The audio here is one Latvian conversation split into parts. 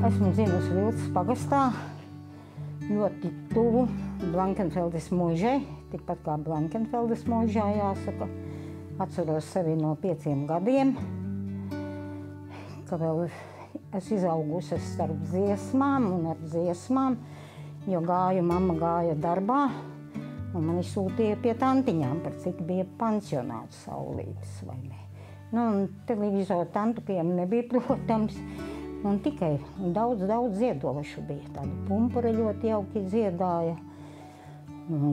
Esmu dzimusi Vilces pagastā, ļoti tuvu Blankenfeldes mūžai, tikpat kā Blankenfeldes mūžā jāsaka. Atceros sevi no 5 gadiem, ka vēl es izaugusi starp dziesmām un ar dziesmām, jo mamma gāja darbā un mani sūtīja pie tantiņām, par cik bija pansionāts Saulītes, vai ne. Un televizoru tantukiem nebija, protams, un tikai daudz dziedošu bija. Tādi pumpuri ļoti jauki dziedāja.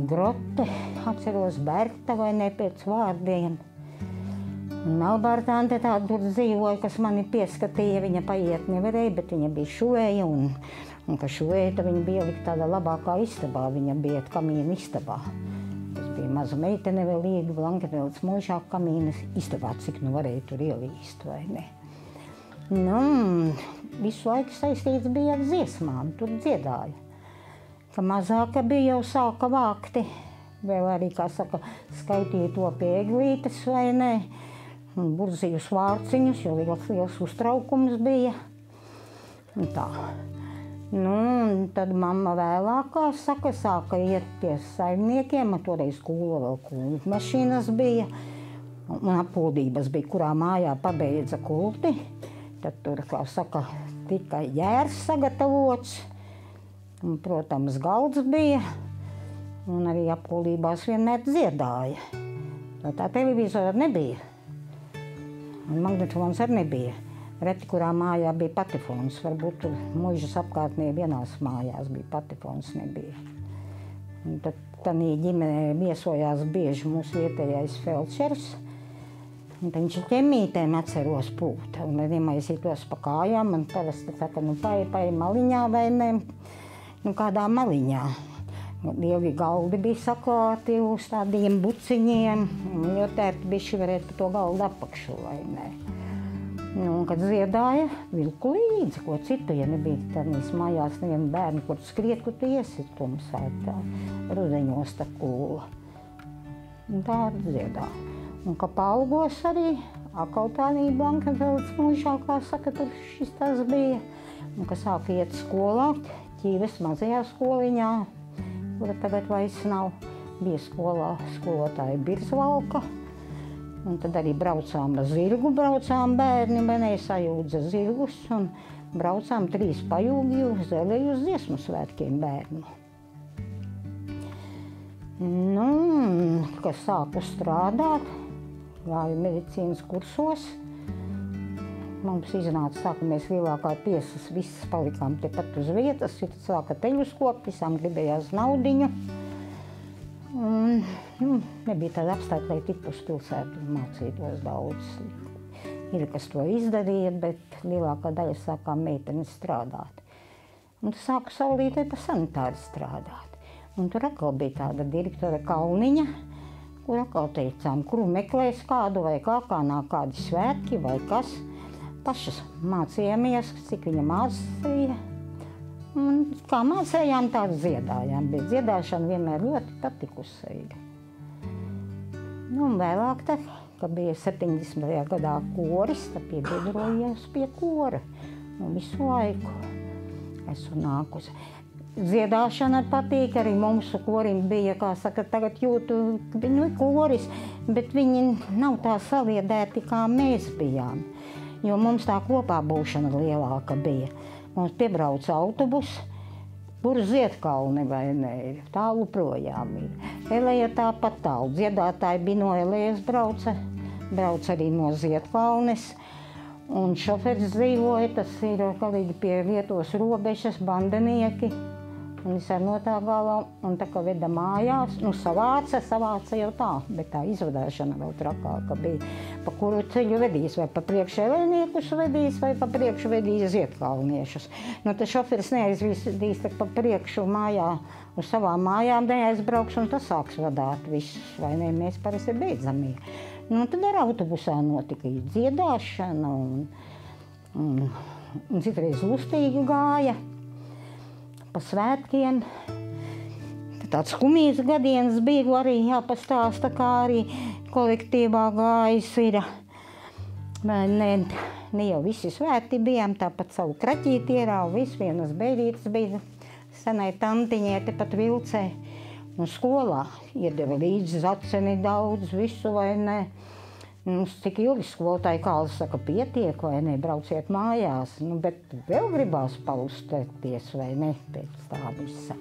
Grote, atceros Berta vai ne pēc vārdiem. Un Albertante tāda tur dzīvoja, kas mani pieskatīja. Viņa paiet nevarēja, bet viņa bija šuvēja. Un ka šuvēja, tad viņa bija likt tādā labākā istabā. Viņa bija kamīna istabā. Es biju maza meitene vēl iegu Blankenfeldes mūžā kamīnas istabā, cik nu varēja tur ielīst, vai ne. Visu laiku saistīts bija ar dziesmām, tur dziedāja. Ka mazāka bija jau sāka vākti, vēl arī, kā saka, skaitīja to pie eglītes, vai ne, un burzījus vārciņus, jo liels uztraukums bija. Un tā. Un tad mamma vēlākā, saka, sāka iet pie saimniekiem, toreiz kūla vēl kūļu mašīnas bija, un apūdības bija, kurā mājā pabeidza kulti. Tad tur, kā saka, tikai jērs sagatavots, un, protams, galds bija, un arī apkulībās vienmēr dziedāja. Tā televizora nebija, un magnetofons arī nebija. Reti, kurā mājā bija patifons, varbūt tur muižas apkārtnē vienās mājās bija patifons, nebija. Un tad tanī ģimenē viesojās bieži mūsu vietējais felčers. Un viņš ķemītēm atceros pūt, un iemaisītos pa kājām, un parasti saka, pai maliņā vai ne, kādā maliņā. Ilgi galdi bija saklāti uz tādiem buciņiem, un ļoti ērti bišķi varētu pa to galdu apakšu, vai ne. Un, kad dziedāja, vilku līdzi, ko citu, ja nebija tādīs mājās nevienu bērnu, kur skriet, kur tu iesit tumsā, tā rudeņos tā kūla. Un tā dziedāja. Un ka paaugos arī, atkal tādā Blankenfeldes mūžā, kā saka, tur šis tas bija. Un ka sāka iet skolā, Ķīves mazajā skoliņā, kura tagad vairs nav, bija skolā skolotāja Birzvalka. Un tad arī braucām ar zirgu, bērni, sajūdza zirgus, un braucām 3 pajūgi uz Zeleju uz dziesmu svētkiem bērnu. Kad sāku strādāt, gāju medicīnas kursos. Mums iznāca tā, ka mēs lielākā tiesas visas palikām tepat uz vietas, jo tad sāka teļus kopt, visām gribējās naudiņu. Nebija tāda apstākļa, lai tiktu uz pilsētu mācītos daudz. Ir, kas to izdarīja, bet lielākā daļa sākām meitenes strādāt. Un tad sāku Saulītē pa sanitāri strādāt. Un tur atkal bija tāda direktore Kalniņa, kur atkal teicām, kuru meklēs kādu vai kā nāk kādi svētki vai kas. Pašas mācījāmies, cik viņa mācīja. Un kā mācējām, tā dziedājām, bet dziedāšana vienmēr ļoti patikusi. Un vēlāk, kad bija 70. gadā koris, tad piebiedrojos pie kora. Un visu laiku esmu nākusi. Dziedāšana patīk, arī mūsu korim bija, kā saka, tagad jūtu, viņu koris, bet viņi nav tā saliedēti, kā mēs bijām. Jo mums tā kopā būšana lielāka bija. Mums piebrauca autobus, kur Ziedkalni vai ne, tālu projām ir. Eleja tāpat tālu, dziedātāji bija no Elejas brauca arī no Ziedkalnes. Un šoferis dzīvoja, tas ir kalīgi pie Lietuvas robežas, bandenieki. Un es ar no tā galā, un tā kā veda mājās, savāca jau tā, bet tā izvadāšana vēl trakāka bija. Pa kuru ceļu vedīs, vai pa priekšu elēniekus vedīs, vai pa priekšu vedīs ziedkalniešus. Tad šoferis neaizvedīs pa priekšu mājā, uz savām mājām neaizbrauks, un tas sāks vadāt visus, vai ne, mēs parasti beidzamie. Tad ar autobusā notika dziedāšana, un citreiz lustīgi gāja. Pa svētkiem. Tāds humijas gadienas bija arī jāpastāsta, kā arī kolektīvā gājis ir. ne jau visi svēti bijām, tāpat savu kraķīti ierāvu, visu vienas beidītas bija senai tantiņai, tepat Vilcē. Un skolā iedeva līdzi zaceni daudz, visu vai ne. Mums cik ilgi skolotāji kāli saka, pietiek vai ne, brauciet mājās, bet vēl gribās paustēties vai ne, pēc tā visa.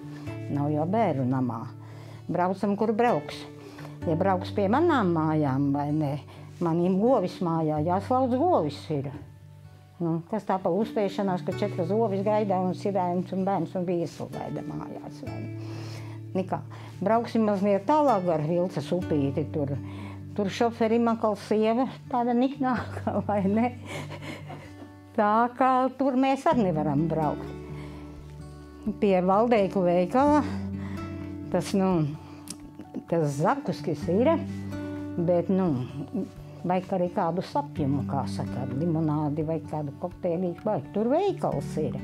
Nav jau bērnu namā. Braucam, kur brauks. Ja brauks pie manām mājām vai ne, maniem govis mājā, jāslauc govis ir. Kas tā pa uzspēšanās, ka 4 govis gaidā un sirājums un bērns un viesli gaida mājās vai ne. Nikā, brauksim mazliet tālāk ar Vilces upīti tur. Tur šoferim atkal sieva tāda niknāka, vai ne? Tā kā tur mēs arī nevaram braukt. Pie Valdeiku veikala tas zakuskis ir, bet, vajag arī kādu sapjumu, kā saka, limonādi vai kādu kokteilīšu, vai tur veikals ir.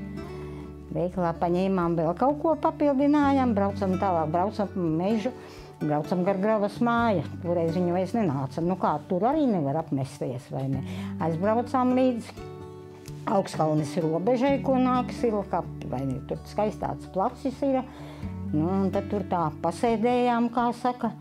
Veikalā paņēmām vēl kaut ko papildinājām, braucam tālāk, braucam mežu. Braucam gar Gravas māju, toreiz viņa vairs nenāca. Kā, tur arī nevar apmesties, vai ne? Aizbraucām līdz Augstkalnes robežai, ko nāk Silkapi, vai ne? Tur skaistāts placis ir. Un tad tur tā pasēdējām, kā saka.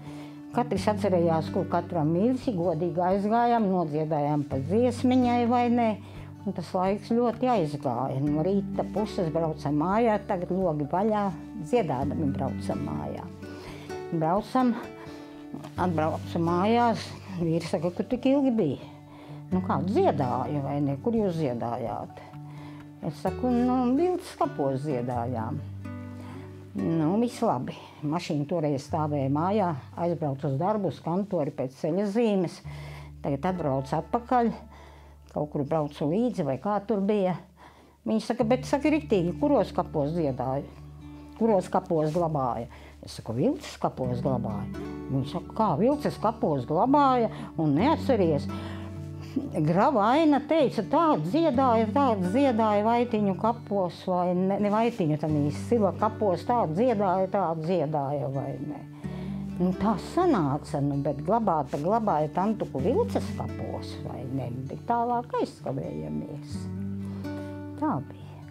Katrs atcerējās, ko katram mīlsi, godīgi aizgājām, nodziedājām pa dziesmiņai, vai ne? Un tas laiks ļoti aizgāja. No rīta puses braucam mājā, tagad logi vaļā, dziedādami braucam mājā. Atbraucam mājās, vīri saka, ka tik ilgi bija. Kā dziedāja vai ne, kur jūs dziedājāt? Es saku, Vilces kapos dziedājām. Viss labi. Mašīna toreiz stāvēja mājā, aizbraucu uz darbu, uz kantori pēc ceļa zīmes. Tagad atbraucu atpakaļ, kaut kur braucu līdzi vai kā tur bija. Viņi saka, bet saka riktīgi, kuros kapos dziedāja? Kuros kapos glabāja? Es saku, Vilces kapos glabāja. Viņi saka, kā Vilces kapos glabāja un neatceries. Gravaina teica, tāda dziedāja Vaitiņu kapos, vai ne Vaitiņu, tanīs Sila kapos, tāda dziedāja, vai ne. Tā sanāca, bet glabāja Tantuku Vilces kapos, vai ne, bet tālāk aizskavējamies. Tā bija.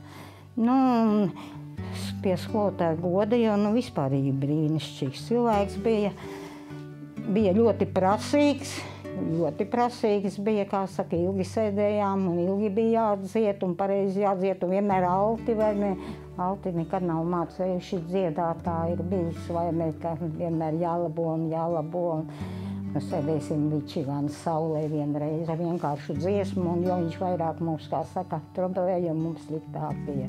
Pie skolotāja goda, jo vispārīgi brīnišķīgs cilvēks bija. Bija ļoti prasīgs bija, kā saka, ilgi sēdējām un ilgi bija jādzied un pareizi jādzied un vienmēr alti, vai ne? Alti nekad nav mācējuši dziedāt, tā ir bijis, vai ne, ka vienmēr jālabo un sēdēsim Vičigāna saulē vienreiz ar vienkāršu dziesmu, un jo viņš vairāk mums, kā saka, trobelēja un mums sliktāk bija.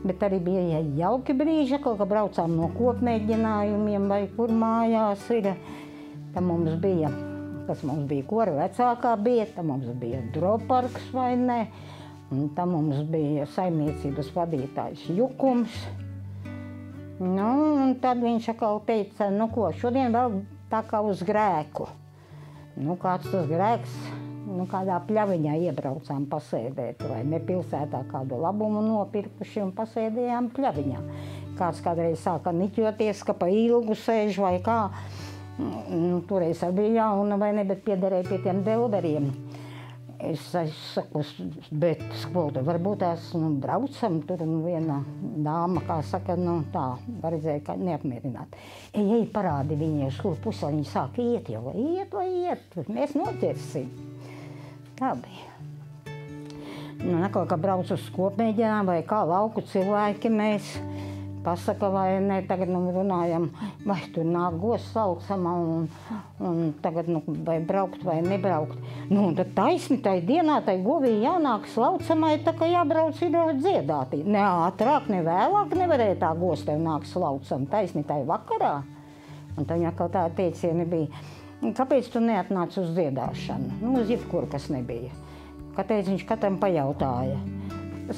Bet arī bija jauki brīži, kad braucām no kopmēģinājumiem vai kur mājās ir. Tad mums bija, kora vecākā bija, tad mums bija droparks vai ne. Un tad mums bija saimniecības vadītājs Jukums. Un tad viņš atkal teica, ko, šodien vēl tā kā uz grēku. Kāds tas grēks? Kādā pļaviņā iebraucām pasēdēt, vai ne pilsētā kādu labumu nopirkuši un pasēdējām pļaviņā. Kāds kādreiz sāka niķoties, ka pa ilgu sēž vai kā. Toreiz arī bija jauna vai ne, bet piederēja pie tiem delveriem. Es saku, bet skolotāji, varbūt tās braucam tur un viena dāma, kā saka, tā, redzēja, ka neapmierināt. Ej, parādi viņai, uz kuru pusi viņi sāka iet jau, iet, mēs noķersim. Tā bija. Atkal, kad brauc uz kopmēģinām vai kā lauku cilvēki mēs pasaka, vai ne, tagad runājam, vai tur nāk gosts saucamā un tagad vai braukt vai nebraukt. Tad taisni tai dienā, tai govī jānāk slaucamai, tā kā jābrauc ir dziedātī. Ne ātrāk, ne vēlāk nevarēja tā gosts tev nāk slaucam, taisni tai vakarā. Un tad viņa kaut tā teicieni bija. Kāpēc tu neatnāc uz dziedāšanu? Uz jebkuru, kas nebija. Kāpēc viņš katram pajautāja?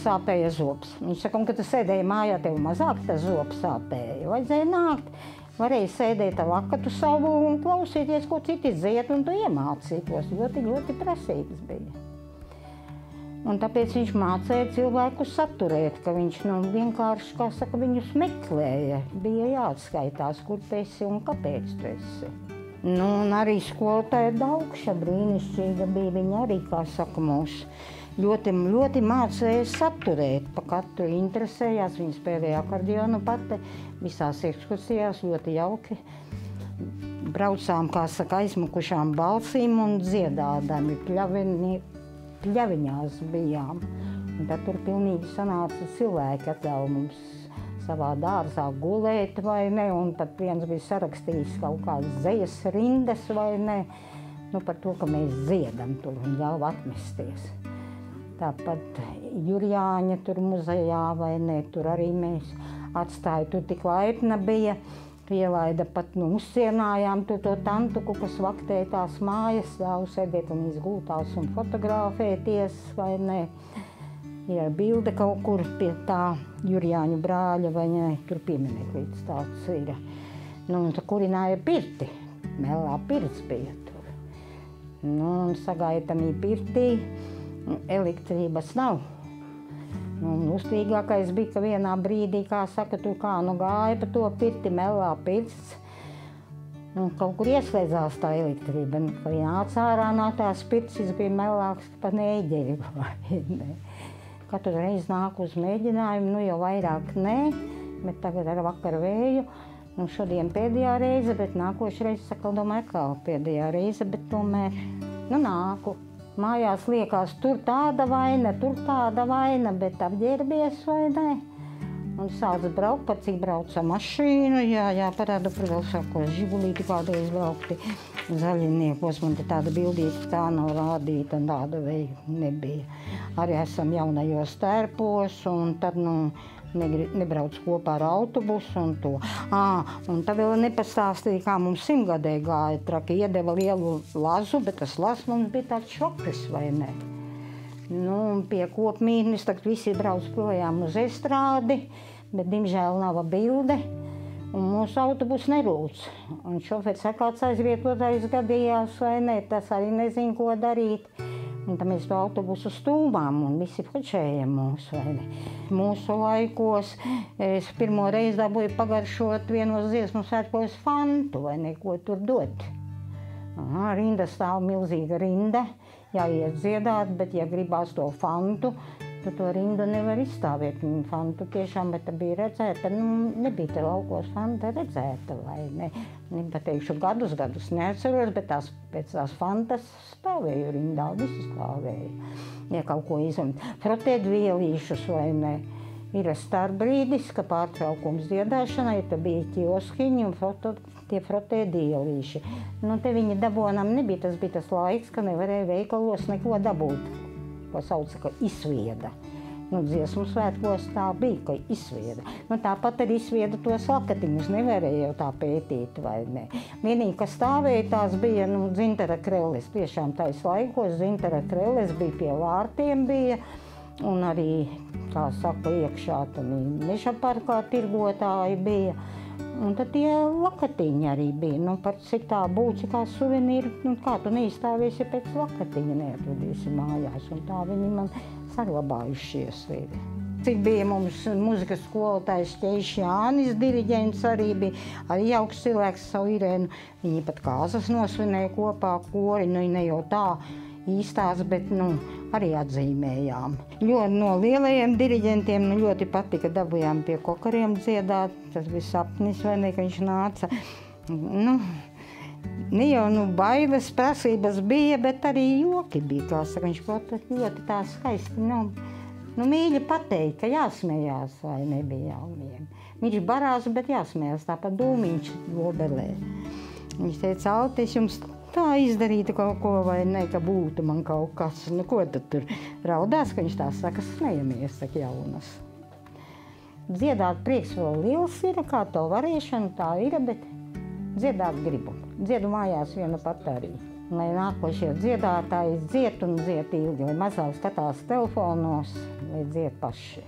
Sāpēja zobs. Viņš saka, un kad tu sēdēji mājā, tev mazāk tas zobs sāpēja. Vajadzēja nākt. Varēja sēdēt ar lakatu savu un klausīties, ko citi dzied, un tu iemācītos. Ļoti, ļoti prasīgs bija. Un tāpēc viņš mācēja cilvēku saturēt, ka viņš vienkārši, kā saka, viņus meklēja. Bija jāatskaitās, kur tu esi un kāpēc tu esi. Un arī skolotāja Daugša brīnišķīga bija, viņa arī, kā saka, mūs ļoti mācīja saturēt, pa katru interesējās, viņa spēlēja akordionu pati, visās ekskursijās ļoti jauki. Braucām, kā saka, aizmukušām balsīm un dziedādami, pļaviņās bijām. Un tad tur pilnīgi sanāca cilvēki, atļauj mums savā dārzā gulēt vai ne, un pat viens bija sarakstījis kaut kādas dzejas rindas vai ne, nu par to, ka mēs dziedam tur un ļauj atmesties. Tāpat Jurjāņa tur muzejā vai ne, tur arī mēs atstāja, tur tik laipna bija, pielaida pat, nu, uzcienājām to tantuku, kas vaktēja tās mājas, ļauj sēdēt un izgultās un fotografēties vai ne. Ir bilde kaut kur pie tā Jurjāņu brāļa vai ne, tur piemineklis tāds ir. Nu, un tur kurināja pirti, Mellā pirts bija tur. Nu, un sagaitamī pirtī elektrības nav. Un uztīgākais bija, ka vienā brīdī, kā saka, tur kā nu gāja pa to pirti, Mellā pirts. Un kaut kur ieslēdzās tā elektrība. Un, kad nāca ārā no tās pirts, bija mellāks pa nēģeri vai ne. Katru reizi nāk uz mēģinājumu, nu jau vairāk nē, bet tagad ar vakaru vēju. Nu šodien pēdējā reize, bet nākošreiz sakal domāju, kā pēdējā reize, bet tomēr, nu nāku. Mājās liekas, tur tāda vaina, bet apģērbies vai ne. Un sāc braukt, pat cik brauca mašīnu, parāda, protams, sākos Žigulīti kādreiz braukti zaļiniekos. Man te tāda bildīta tā nav rādīta, un tāda vēl nebija. Arī esam jaunajos tērpos, un tad, nu, nebrauc kopā ar autobusu un to. Un tā vēl nepastāstīja, kā mums 100-gadē gāja traki. Iedeva lielu lazu, bet tas lazs mums bija tāds šokris, vai ne? Nu, pie kopmītnes tagad visi brauc projām uz estrādi, bet, dimžēl, nav bilde. Un mūsu autobus nerūc. Un šofers kāds aizvietotājs gadījās, vai ne? Tas arī nezin, ko darīt. Un tad mēs to autobusu stūmām un visi fočējam mūs, vai ne? Mūsu laikos es pirmo reizi dabūju pagaršot vienos dziesmu svētkos fantu, vai ne, ko tur dot. Rinda stāv milzīga rinda, jāiet dziedāt, bet ja gribās to fantu, tad to rindu nevar izstāvēt. Fantu tiešām, bet bija redzēta, nu, nebija te laukos fanta redzēta, vai ne? Nepateikšu gadus neatceros, bet pēc tās fantas stāvēju rindā, visi stāvēja. Ja kaut ko izlemt, frotēt vielīšus, vai ne? Ir starpbrīdis, ka pārtraukums dziedāšanai, tad bija ķioskiņi un tie frotē dielīši. Nu, te viņi dabonam nebija, tas bija tas laiks, ka nevarēja veikalos neko dabūt, ko sauca, ka izsvieda. Nu, dziesmu svētkos tā bija, ka izsvieda. Nu, tāpat arī izsvieda tos lakatiņus, nevarēja jau tā pētīt, vai ne. Vienīgi, kas stāvēja, tās bija, nu, dzintara krelles. Tiešām tais laikos dzintara krelles bija pie vārtiem bija, un arī, kā saka, iekšā meža parkā tirgotāji bija. Un tad tie lakatiņi arī bija, nu, par cik tā būtu, kā suvenīri, nu, kā tu neizstāviesi pēc lakatiņa, neatradīsi mājās, un tā viņi man saglabājušies ir. Cik bija mums muzikas skolotājs Ķeišs Jānis, diriģents arī bija, arī jauks cilvēks savu Irēnu, viņi pat kāzas nosvinēja kopā kori, nu, ne jau tā īstās, bet, nu, arī atzīmējām. No lielajiem diriģentiem ļoti patika, dabujām pie Kokariem dziedāt, tas bija sapnis, vai ne, ka viņš nāca. Nu, ne jau, nu, bailes, prasības bija, bet arī joki bija, kā saka, viņš ļoti tā skaisti, nu, mīļi pateikt, ka jāsmējās, vai nebija jauniem. Viņš barās, bet jāsmējās, tāpat dūmiņš lobelē. Viņš teica, Alti, es jums tā izdarītu kaut ko, vai ne, ka būtu man kaut kas, nu, ko tad tur raudās, ka viņš tā saka, smejamies, saka jaunas. Dziedāt prieks vēl liels ir, kā to varēšana, tā ir, bet dziedāt gribu. Dziedu mājās vienu pat arī. Lai nākošie dziedātāji dzied un dzied ilgi, lai mazāk skatās telefonos, lai dzied paši.